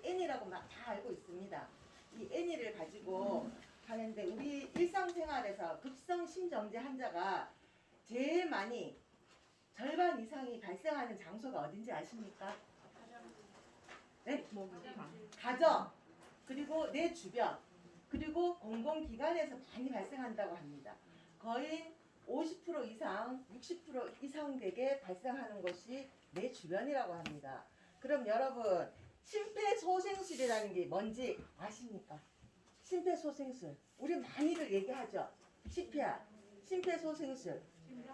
N이라고 막 다 알고 있습니다. 이 N이를 가지고 하는데 우리 일상생활에서 급성 심정지 환자가 제일 많이 절반 이상이 발생하는 장소가 어딘지 아십니까? 네? 가정, 그리고 내 주변, 그리고 공공기관에서 많이 발생한다고 합니다. 거의 50% 이상, 60% 이상 되게 발생하는 것이 내 주변이라고 합니다. 그럼 여러분, 심폐소생술이라는 게 뭔지 아십니까? 심폐소생술. 우리 많이들 얘기하죠. CPR, 심폐소생술.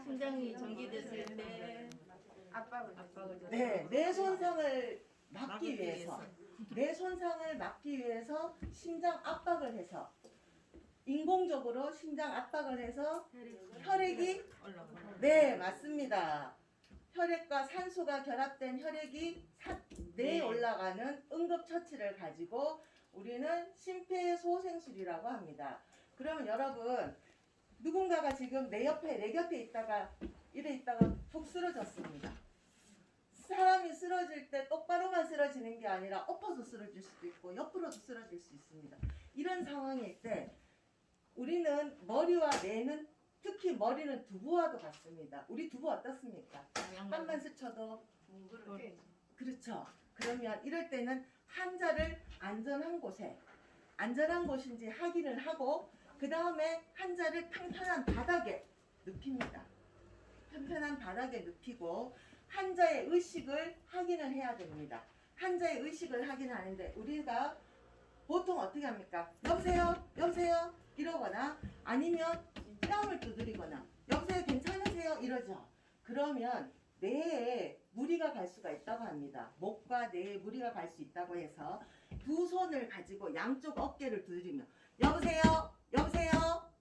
심장이 전기됐을 때 압박을 네, 뇌 손상을 막기 위해서, 뇌 손상을 막기 위해서 심장 압박을 해서 인공적으로 심장 압박을 해서 혈액이 네, 맞습니다. 혈액과 산소가 결합된 혈액이 뇌에 올라가는 응급처치를 가지고 우리는 심폐소생술이라고 합니다. 그러면 여러분, 누군가가 지금 내 곁에 있다가 이래 있다가 푹 쓰러졌습니다. 사람이 쓰러질 때 똑바로만 쓰러지는 게 아니라 엎어서 쓰러질 수도 있고 옆으로도 쓰러질 수 있습니다. 이런 상황일 때 우리는 머리와 뇌는, 특히 머리는 두부와도 같습니다. 우리 두부 어떻습니까? 한번 스쳐도 그렇죠. 그러면 이럴 때는 환자를 안전한 곳인지 확인을 하고 그 다음에 환자를 평평한 바닥에 눕힙니다. 평평한 바닥에 눕히고 환자의 의식을 확인을 해야 됩니다. 환자의 의식을 확인하는데 우리가 보통 어떻게 합니까? 여보세요? 여보세요? 이러거나 아니면 뺨을 두드리거나 여보세요? 괜찮으세요? 이러죠. 그러면 뇌에 무리가 갈 수가 있다고 합니다. 목과 뇌에 무리가 갈 수 있다고 해서 두 손을 가지고 양쪽 어깨를 두드리며 여보세요? 여보세요?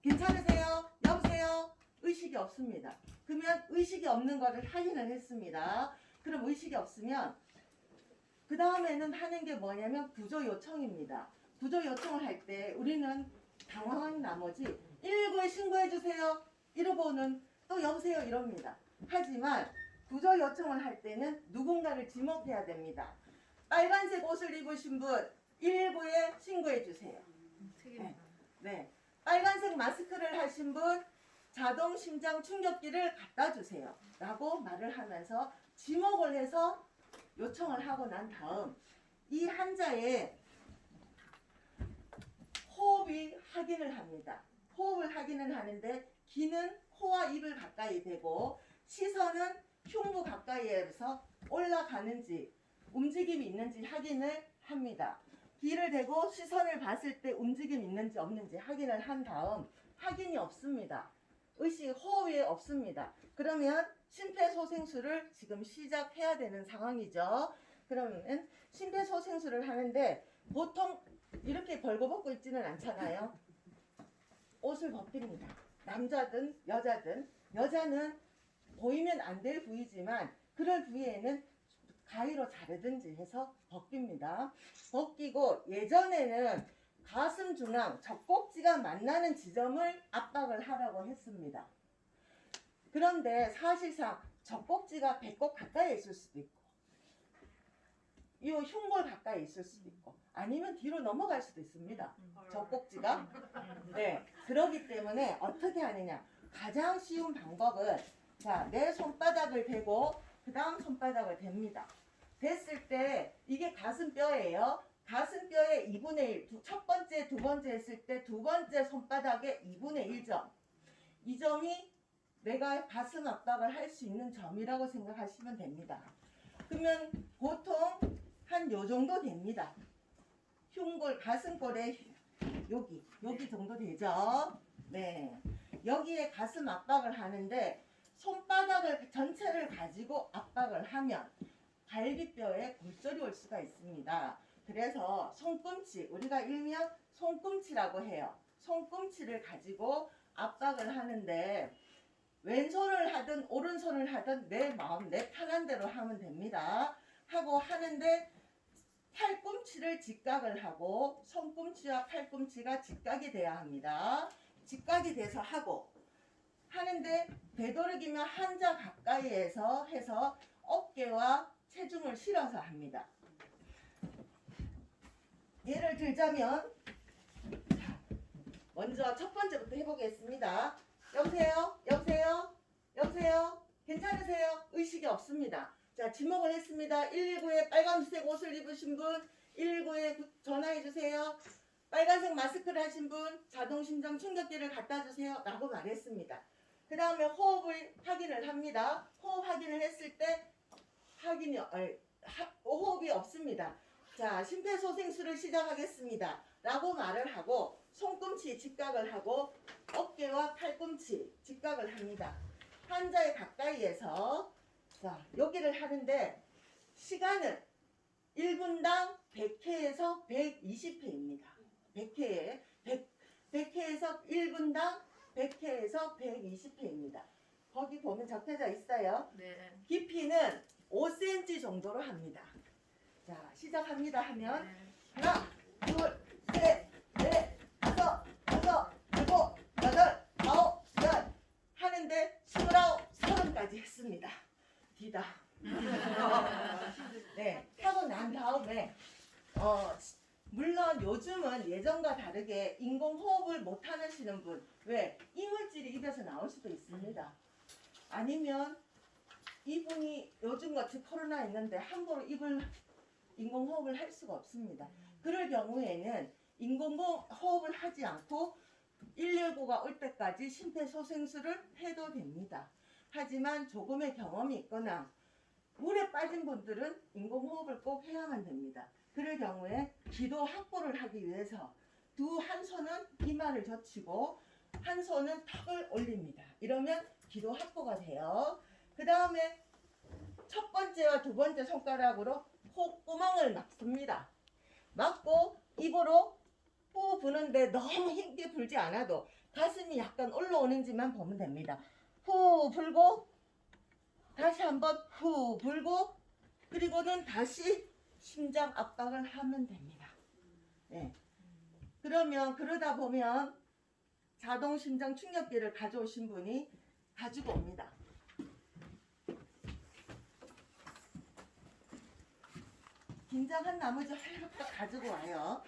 괜찮으세요? 여보세요? 의식이 없습니다. 그러면 의식이 없는 것을 확인을 했습니다. 그럼 의식이 없으면 그 다음에는 하는 게 뭐냐면 구조 요청입니다. 구조 요청을 할 때 우리는 당황한 나머지 119에 신고해 주세요. 이러고는 또 여보세요 이럽니다. 하지만 구조 요청을 할 때는 누군가를 지목해야 됩니다. 빨간색 옷을 입으신 분 119에 신고해 주세요. 네. 빨간색 마스크를 하신 분 자동 심장 충격기를 갖다 주세요. 라고 말을 하면서 지목을 해서 요청을 하고 난 다음 이 환자의 호흡이 확인을 합니다. 호흡을 확인을 하는데 귀는 코와 입을 가까이 대고 시선은 흉부 가까이에서 올라가는지 움직임이 있는지 확인을 합니다. 귀를 대고 시선을 봤을 때 움직임이 있는지 없는지 확인을 한 다음 확인이 없습니다. 호흡이 없습니다. 그러면 심폐소생술을 지금 시작해야 되는 상황이죠. 그러면 심폐소생술을 하는데 보통 이렇게 벌거벗고 있지는 않잖아요. 옷을 벗깁니다. 남자든 여자든. 여자는 보이면 안 될 부위지만 그럴 부위에는 가위로 자르든지 해서 벗깁니다. 벗기고 예전에는 가슴 중앙 젖꼭지가 만나는 지점을 압박을 하라고 했습니다. 그런데 사실상 젖꼭지가 배꼽 가까이에 있을 수도 있고 이 흉골 가까이 있을 수도 있고 아니면 뒤로 넘어갈 수도 있습니다. 젖꼭지가. 네. 그렇기 때문에 어떻게 하느냐. 가장 쉬운 방법은 자, 내 손바닥을 대고 그 다음 손바닥을 댑니다. 됐을 때 이게 가슴뼈예요. 가슴뼈의 2분의 1, 첫 번째, 두 번째 했을 때 두 번째 손바닥의 2분의 1점. 이 점이 내가 가슴 압박을 할 수 있는 점이라고 생각하시면 됩니다. 그러면 보통 한 요 정도 됩니다. 흉골, 가슴골에 여기 정도 되죠? 네. 여기에 가슴 압박을 하는데 손바닥을 전체를 가지고 압박을 하면 갈비뼈에 골절이 올 수가 있습니다. 그래서 손꿈치, 우리가 일명 손꿈치라고 해요. 손꿈치를 가지고 압박을 하는데 왼손을 하든 오른손을 하든 내 마음, 내 편한 대로 하면 됩니다. 하고 하는데 팔꿈치를 직각을 하고 손꿈치와 팔꿈치가 직각이 돼야 합니다. 직각이 돼서 하고 하는데 되도록이면 한자 가까이에서 해서 어깨와 체중을 실어서 합니다. 예를 들자면 자, 먼저 첫 번째부터 해보겠습니다. 여보세요? 여보세요? 여보세요? 괜찮으세요? 의식이 없습니다. 자, 지목을 했습니다. 119에 빨간색 옷을 입으신 분 119에 전화해 주세요. 빨간색 마스크를 하신 분 자동심장 충격기를 갖다 주세요 라고 말했습니다. 그 다음에 호흡을 확인을 합니다. 호흡 확인을 했을 때 호흡이 없습니다. 자, 심폐소생술을 시작하겠습니다 라고 말을 하고 손꿈치 직각을 하고 어깨와 팔꿈치 직각을 합니다. 환자의 가까이에서 자, 여기를 하는데 시간은 1분당 100회에서 120회입니다. 100회에서 1분당 100회에서 120회입니다. 거기 보면 적혀져 있어요. 네. 깊이는 5cm 정도로 합니다. 자, 시작합니다 하면 네. 하나, 둘, 셋, 넷, 다섯, 여섯, 일곱, 여덟, 아홉, 열 하는데 29, 30까지 했습니다. 뒤다. 네, 하고 난 다음에 물론 요즘은 예전과 다르게 인공호흡을 못 하시는 분, 왜? 이물질이 입에서 나올 수도 있습니다. 아니면 이분이 요즘같이 코로나 있는데 함부로 인공호흡을 할 수가 없습니다. 그럴 경우에는 인공호흡을 하지 않고 119가 올 때까지 심폐소생술을 해도 됩니다. 하지만 조금의 경험이 있거나 물에 빠진 분들은 인공호흡을 꼭 해야만 됩니다. 그럴 경우에 기도 확보를 하기 위해서 한 손은 이마를 젖히고 한 손은 턱을 올립니다. 이러면 기도 확보가 돼요. 그 다음에 첫 번째와 두 번째 손가락으로 콧구멍을 막습니다. 막고 입으로 후 부는데 너무 힘게 불지 않아도 가슴이 약간 올라오는지만 보면 됩니다. 후 불고 다시 한번 후 불고 그리고는 다시 심장 압박을 하면 됩니다. 네. 그러다 보면 자동 심장 충격기를 가져오신 분이 가지고 옵니다. 긴장한 나머지 활력도 가지고 와요.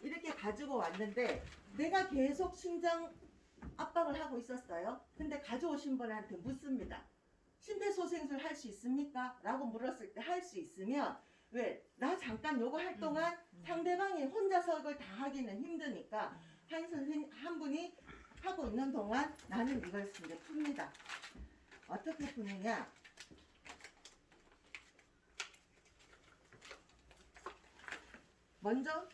이렇게 가지고 왔는데 내가 계속 심장 압박을 하고 있었어요. 근데 가져오신 분한테 묻습니다. 심폐소생술 할 수 있습니까? 라고 물었을 때 할 수 있으면 왜? 나 잠깐 요거 할 동안 상대방이 혼자서 이걸 다 하기는 힘드니까 한 분이 하고 있는 동안 나는 이걸 이제 풉니다. 어떻게 푸느냐? 먼저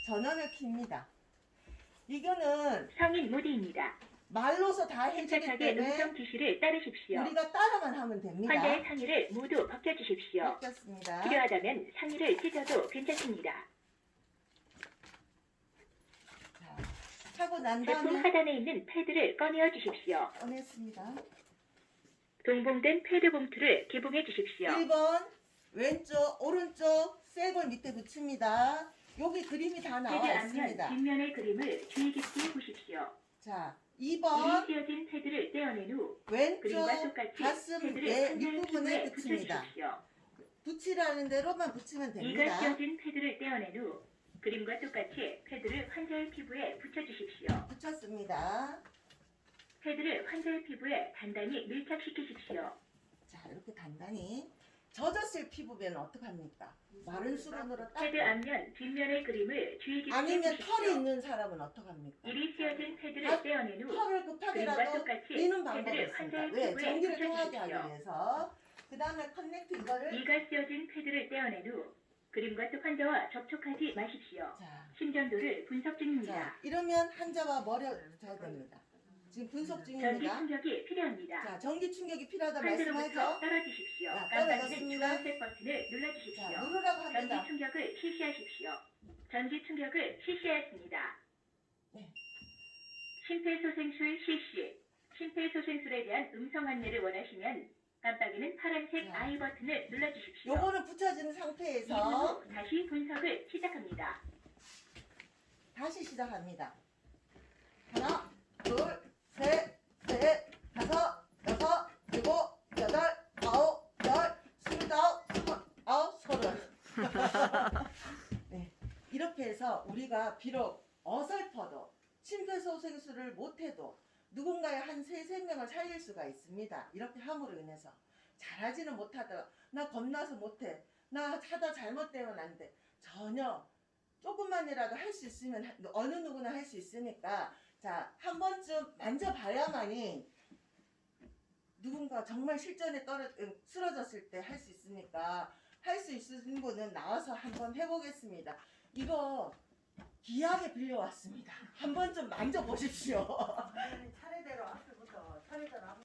전원을 켭니다. 이거는 성인 모드입니다. 말로서 다 해주기 침착하게 음성 때문에 지시를 따르십시오. 우리가 따라만 하면 됩니다. 환자의 상의를 모두 벗겨주십시오. 바뀌었습니다. 필요하다면 상의를 찢어도 괜찮습니다. 자, 하고 난 제품 다음에 하단에 있는 패드를 꺼내어 주십시오. 꺼냈습니다. 동봉된 패드 봉투를 개봉해 주십시오. 1번 왼쪽 오른쪽 쇠골 밑에 붙입니다. 여기 그림이 다 패드 나와 앞면 있습니다. 뒷면의 그림을 주의 깊게 보십시오. 자, 이리 2번 씌어진 패드를 떼어낸 후 왼쪽 그림과 똑같이 가슴 패드를 내 환자의 윗부분에 피부에 붙입니다. 붙여주십시오. 붙이라는 대로만 붙이면 이가 됩니다. 씌어진 패드를 떼어낸 후 그림과 똑같이 패드를 환자의 피부에 붙여주십시오. 붙였습니다. 패드를 환자의 피부에 단단히 밀착시키십시오. 자, 이렇게 단단히 젖었을 피부면 어떡합니까? 마른 수건으로 패드 닦고 앞면 뒷면의 그림을 주의 깊게 아니면 보십시오. 털이 있는 사람은 어떡합니까? 이리 씌어진 패드를 아, 떼어낸 후 털을 그림과 급하게라도 똑같이 미는 방법이 패드를 있습니다. 환자의 왜? 피부에 전기를 통하게 하기 붙여주십시오. 위해서. 그 다음에 커넥트 이거를 이가 씌어진 패드를 떼어낸 후 그림과 똑 환자와 접촉하지 마십시오. 자, 심전도를 분석 중입니다. 자, 이러면 환자와 멀어져야 됩니다. 지금 분석 전기 중입니다. 충격이 필요합니다. 자, 전기 충격이 필요하다 한대로부터 말씀하죠? 떨어지십시오. 자, 깜빡이는 떨어졌습니다. 주황색 버튼을 눌러주십시오. 자, 누르라고 전기 합니다. 충격을 실시하십시오. 전기 충격을 실시하였습니다. 네. 심폐소생술 실시. 심폐소생술에 대한 음성 안내를 원하시면 깜빡이는 파란색 자. I 버튼을 눌러주십시오. 요거는 붙여진 상태에서 이후 다시 분석을 시작합니다. 다시 시작합니다. 하나, 둘, 셋, 넷, 다섯, 여섯, 일곱, 여덟, 아홉, 열, 스물아홉, 스물아홉, 서른. 네, 이렇게 해서 우리가 비록 어설퍼도 심폐소생술을 못해도 누군가의 한 세 생명을 살릴 수가 있습니다. 이렇게 함으로 인해서 잘하지는 못하더라. 나 겁나서 못해. 나 하다 잘못되면 안 돼. 전혀 조금만이라도 할 수 있으면 어느 누구나 할 수 있으니까 자, 한 번쯤 만져봐야만이 누군가 정말 실전에 쓰러졌을 때 할 수 있으니까 할 수 있으신 분은 나와서 한번 해보겠습니다. 이거 귀하게 빌려왔습니다. 한 번쯤 만져보십시오. 차례대로 앞에부터 차례대로